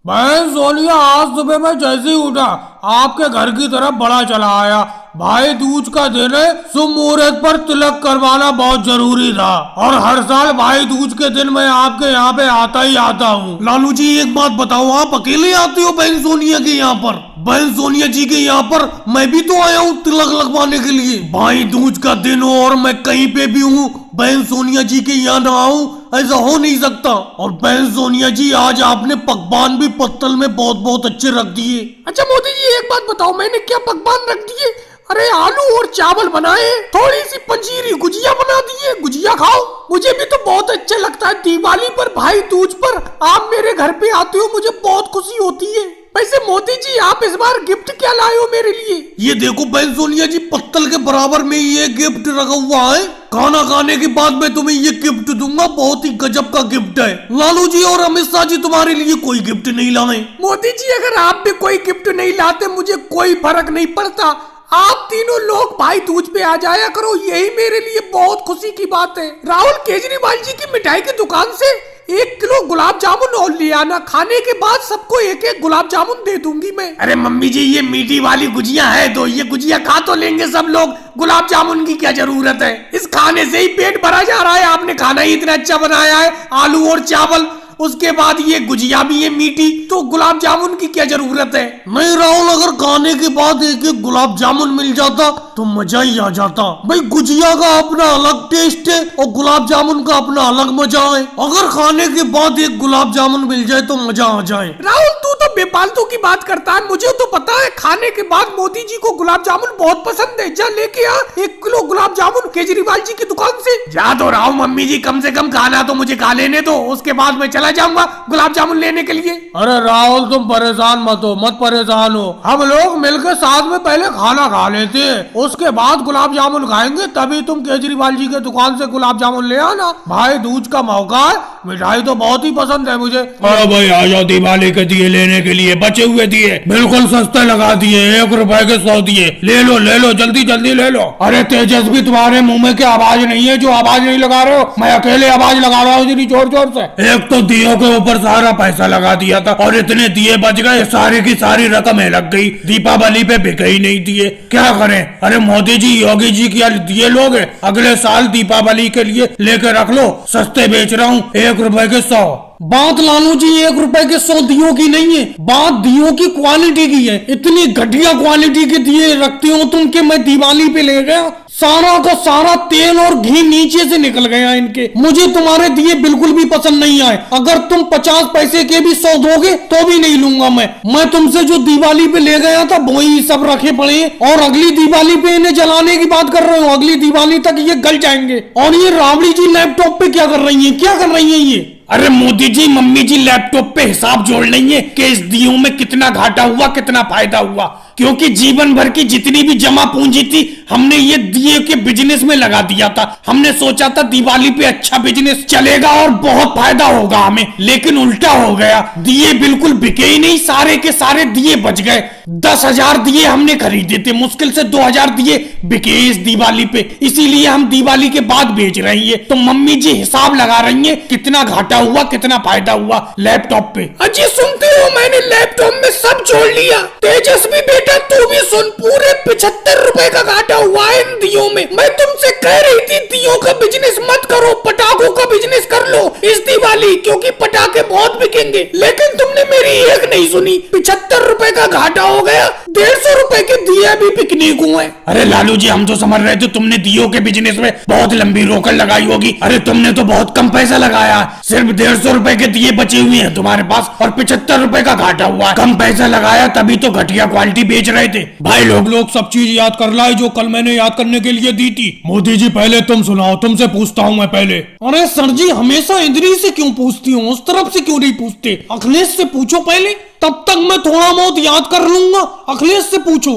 बहन सोनिया, आज सुबह मैं जैसे ही उठा आपके घर की तरफ बड़ा चला आया। भाई दूज का दिन है, शुभ मुहूर्त पर तिलक करवाना बहुत जरूरी था और हर साल भाई दूज के दिन मैं आपके यहाँ पे आता ही आता हूँ। लालू जी एक बात बताओ, आप अकेले आते हो बहन सोनिया के यहाँ पर? बहन सोनिया जी के यहाँ पर मैं भी तो आया हूँ तिलक लगवाने के लिए। भाई दूज का दिन हो और मैं कहीं पे भी हूँ, बहन सोनिया जी के यहाँ ना आऊँ, ऐसा हो नहीं सकता। और बहन सोनिया जी आज आपने पकवान भी पत्तल में बहुत बहुत अच्छे रख दिए। अच्छा मोदी जी एक बात बताओ, मैंने क्या पकवान रख दिए? अरे आलू और चावल बनाए, थोड़ी सी पंजीरी गुजिया बना दिए, गुजिया खाओ। मुझे भी तो बहुत अच्छा लगता है दिवाली पर, भाई दूज पर आप मेरे घर पे आते हो, मुझे बहुत खुशी होती है। वैसे मोदी जी आप इस बार गिफ्ट क्या लाए हो मेरे लिए? ये देखो बहन सोनिया जी, पत्तल के बराबर में ये गिफ्ट रखा हुआ है। खाना खाने के बाद मैं तुम्हें ये गिफ्ट दूंगा, बहुत ही गजब का गिफ्ट है। लालू जी और अमित शाह जी तुम्हारे लिए कोई गिफ्ट नहीं लाए। मोदी जी अगर आप भी कोई गिफ्ट नहीं लाते मुझे कोई फर्क नहीं पड़ता, आप तीनों लोग भाई दूज पे आ जाया करो, यही मेरे लिए बहुत खुशी की बात है। राहुल केजरीवाल जी की मिठाई की दुकान से 1 किलो गुलाब जामुन और ले आना, खाने के बाद सबको 1-1 गुलाब जामुन दे दूंगी मैं। अरे मम्मी जी ये मीठी वाली गुजिया है तो ये गुजिया खा तो लेंगे सब लोग, गुलाब जामुन की क्या जरूरत है? इस खाने से ही पेट भरा जा रहा है, आपने खाना ही इतना अच्छा बनाया है, आलू और चावल, उसके बाद ये गुजिया भी है मीठी, तो गुलाब जामुन की क्या जरूरत है? नहीं राहुल, अगर खाने के बाद 1-1 गुलाब जामुन मिल जाता तो मजा ही आ जाता। भाई गुजिया का अपना अलग टेस्ट है और गुलाब जामुन का अपना अलग मजा है। अगर खाने के बाद 1 गुलाब जामुन मिल जाए तो मजा आ जाए। राहुल तू तो बेफालतू की बात करता है, मुझे तो पता है खाने के बाद मोदी जी को गुलाब जामुन बहुत पसंद है। जा लेके आ 1 किलो गुलाब जामुन केजरीवाल जी की दुकान से। जा तो रहा हूँ मम्मी जी, कम से कम खाना तो मुझे खा लेने दो, उसके बाद मैं चला जाऊंगा गुलाब जामुन लेने के लिए। अरे राहुल तुम परेशान मत हो, मत परेशान हो, हम लोग मिलकर साथ में पहले खाना खा लेते हैं, उसके बाद गुलाब जामुन खाएंगे, तभी तुम केजरीवाल जी के दुकान से गुलाब जामुन ले आना। भाई दूज का मौका है, मिठाई तो बहुत ही पसंद है मुझे। अरे भाई आ जाओ, दिवाली के दिए लेने के लिए, बचे हुए दिए बिल्कुल सस्ते लगा दिए, 1 रुपए के 100 दिए, ले लो जल्दी जल्दी ले लो। अरे तेजस्वी तुम्हारे मुंह में क्या आवाज नहीं है जो आवाज नहीं लगा रहे हो? मैं अकेले आवाज लगा रहा हूँ जोर जोर से। एक तो दियो के ऊपर सारा पैसा लगा दिया था और इतने दिए बच गए, सारी की सारी रकम लग गई, दीपावली पे बिके ही नहीं दिए, क्या करें? अरे मोदी जी योगी जी क्या दिए लोग, अगले साल दीपावली के लिए लेके रख लो, सस्ते बेच रहा हूँ, 1 रुपए के 100। बात लालू जी 1 रुपए के 100 दियो की नहीं है, बात दियो की क्वालिटी की है। इतनी घटिया क्वालिटी के दिए रखते हो तुम कि मैं दिवाली पे ले गया, सारा का सारा तेल और घी नीचे से निकल गया इनके। मुझे तुम्हारे दिए बिल्कुल भी पसंद नहीं आए, अगर तुम 50 पैसे के भी 100 दोगे तो भी नहीं लूंगा मैं तुमसे जो दिवाली पे ले गया था वही सब रखे पड़े और अगली दिवाली पे इन्हें जलाने की बात कर रहे हो, अगली दिवाली तक ये गल जाएंगे। और ये राबड़ी जी लैपटॉप पे क्या कर रही है, क्या कर रही है ये? अरे मोदी जी मम्मी जी लैपटॉप पे हिसाब जोड़ लेंगे कि इस दियों में कितना घाटा हुआ कितना फायदा हुआ, क्योंकि जीवन भर की जितनी भी जमा पूंजी थी हमने ये दिए के बिजनेस में लगा दिया था। हमने सोचा था दिवाली पे अच्छा बिजनेस चलेगा और बहुत फायदा होगा हमें, लेकिन उल्टा हो गया, दिए बिल्कुल बिके ही नहीं, सारे के सारे दिए बच गए। 10,000 दिए हमने खरीदे थे, मुश्किल से 2,000 दिए बिके इस दिवाली पे, इसीलिए हम दिवाली के बाद बेच रही है। तो मम्मी जी हिसाब लगा रही है कितना घाटा हुआ कितना फायदा हुआ लैपटॉप पे। अजी सुनते हो, मैंने लैपटॉप में सब जोड़ लिया। तेजस्वी बेटा तू भी सुन, पूरे 75 रुपए का घाटा हुआ है इन दियों में। मैं तुमसे कह रही थी दियों का बिजनेस मत करो, पटाखों का बिजनेस कर लो इस दिवाली, क्योंकि पटाखे बहुत बिकेंगे, लेकिन तुमने मेरी एक नहीं सुनी। 75 रुपए का घाटा हो गया, 150 रुपए के दिए भी बिकने को है। अरे लालू जी हम तो समझ रहे थे तुमने दियों के बिजनेस में बहुत लंबी रोकड़ लगाई होगी, अरे तुमने तो बहुत कम पैसा लगाया, सिर्फ 150 रुपए के दिए बचे हुए हैं तुम्हारे पास और 75 रुपए का घाटा हुआ। कम पैसा लगाया तभी तो घटिया क्वालिटी बेच रहे थे। भाई लोग सब चीज याद कर लाए जो कल मैंने याद करने के लिए दी थी। मोदी जी पहले तुम सुनाओ, तुमसे पूछता हूँ मैं पहले। अरे सर जी हमेशा इधर से क्यों पूछती हूँ, उस तरफ से क्यों नहीं पूछते? अखिलेश से पूछो पहले, तब तक मैं थोड़ा बहुत याद कर लूंगा, अखिलेश से पूछो।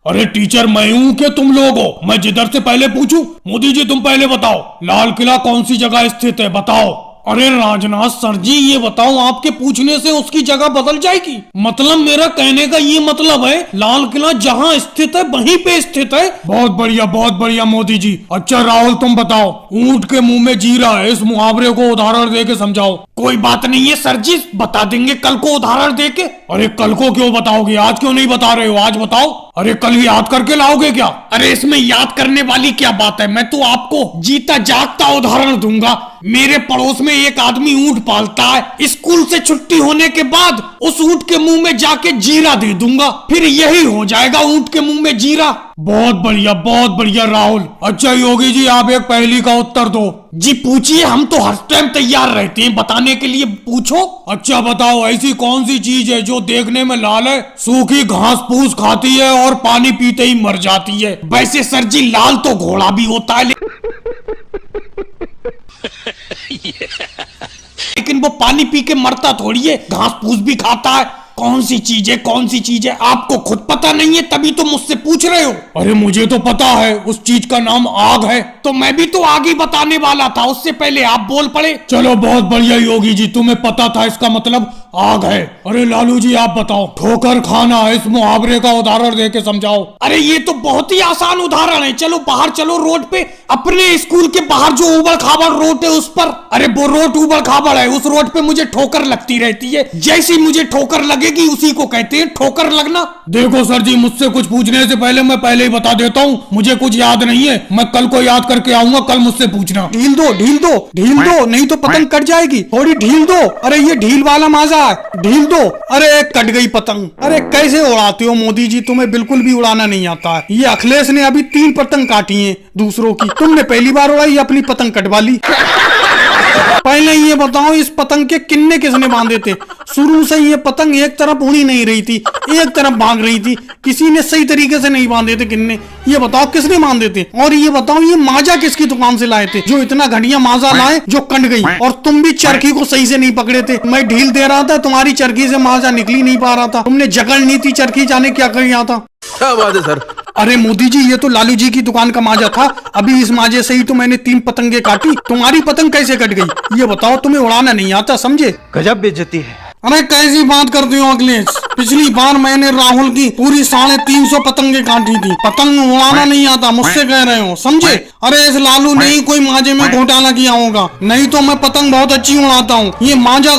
अरे टीचर मैं हूँ कि तुम लोग हो, मैं जिधर से पहले पूछूं? मोदी जी तुम पहले बताओ, लाल किला कौन सी जगह स्थित है बताओ। अरे राजनाथ सर जी, ये बताओ आपके पूछने से उसकी जगह बदल जाएगी? मतलब मेरा कहने का ये मतलब है लाल किला जहाँ स्थित है वहीं पे स्थित है। बहुत बढ़िया मोदी जी। अच्छा राहुल तुम बताओ, ऊंट के मुंह में जीरा है, इस मुहावरे को उदाहरण दे के समझाओ। कोई बात नहीं है सर जी, बता देंगे कल को उदाहरण दे के। अरे कल को क्यों बताओगे, आज क्यों नहीं बता रहे हो? आज बताओ। अरे कल याद करके लाओगे क्या? अरे इसमें याद करने वाली क्या बात है, मैं तो आपको जीता जागता उदाहरण दूंगा। मेरे पड़ोस में एक आदमी ऊंट पालता है, स्कूल से छुट्टी होने के बाद उस ऊंट के मुंह में जाके जीरा दे दूंगा, फिर यही हो जाएगा ऊंट के मुंह में जीरा। बहुत बढ़िया राहुल। अच्छा योगी जी, आप एक पहेली का उत्तर दो। जी पूछिए, हम तो हर टाइम तैयार रहते हैं बताने के लिए, पूछो। अच्छा बताओ, ऐसी कौन सी चीज है जो देखने में लाल है, सूखी घास फूस खाती है और पानी पीते ही मर जाती है? वैसे सर जी लाल तो घोड़ा भी होता है लेकिन वो पानी पी के मरता थोड़ी है, घास फूस भी खाता है। कौन सी चीज है आपको खुद पता नहीं है तभी तो मुझसे पूछ रहे हो? अरे मुझे तो पता है, उस चीज का नाम आग है। तो मैं भी तो आग ही बताने वाला था, उससे पहले आप बोल पड़े। चलो बहुत बढ़िया योगी जी, तुम्हें पता था, इसका मतलब आग है। अरे लालू जी आप बताओ, ठोकर खाना, इस मुहावरे का उदाहरण दे के समझाओ। अरे ये तो बहुत ही आसान उदाहरण है, चलो बाहर चलो रोड पे, अपने स्कूल के बाहर जो उबड़ खाबड़ रोड है उस पर। अरे वो रोड उबड़ खाबड़ है, उस रोड पे मुझे ठोकर लगती रहती है, जैसी मुझे ठोकर लगेगी उसी को कहते हैं ठोकर लगना। देखो सर जी, मुझसे कुछ पूछने से पहले मैं पहले ही बता देता हूँ, मुझे कुछ याद नहीं है, मैं कल को याद करके आऊंगा, कल मुझसे पूछना। ढील दो नहीं तो पतंग कट जाएगी, थोड़ी ढील दो। अरे ये ढील वाला माजा है, ढील दो। अरे कट गई पतंग। अरे कैसे उड़ाते हो मोदी जी, तुम्हें बिल्कुल भी उड़ाना नहीं आता है। ये अखिलेश ने अभी 3 पतंग काटी हैं दूसरों की, तुमने पहली बार उड़ाई, अपनी पतंग कटवा ली। पहले ये बताओ, इस पतंग के किन्ने किसने बांधे थे? शुरू से ये पतंग एक तरफ उड़ी नहीं रही थी, एक तरफ भाग रही थी, किसी ने सही तरीके से नहीं बांधे थे किन्ने, ये बताओ किसने बांधे थे? और ये बताओ, ये माजा किसकी दुकान से लाए थे जो इतना घटिया माजा लाए जो कट गई? और तुम भी चरखी को सही से नहीं पकड़े थे, मैं ढील दे रहा था, तुम्हारी चरखी से माजा निकली नहीं पा रहा था, तुमने जकड़ नहीं थी चरखी, जाने क्या कर रहा था। क्या बात है सर? अरे मोदी जी, ये तो लालू जी की दुकान का माजा था, अभी इस माजे से ही तो मैंने 3 पतंगे काटी, तुम्हारी पतंग कैसे कट गई? ये बताओ, तुम्हें उड़ाना नहीं आता, समझे? गजब बेइज्जती है। अरे कैसी बात करते हो अखिलेश, पिछली बार मैंने राहुल की पूरी 350 पतंगे काटी थी, पतंग उड़ाना नहीं आता, मुझसे कह रहे हो, समझे? अरे इस लालू ने ही कोई माजे में घोटाला किया होगा, नहीं तो मैं पतंग बहुत अच्छी उड़ाता हूँ, ये माजा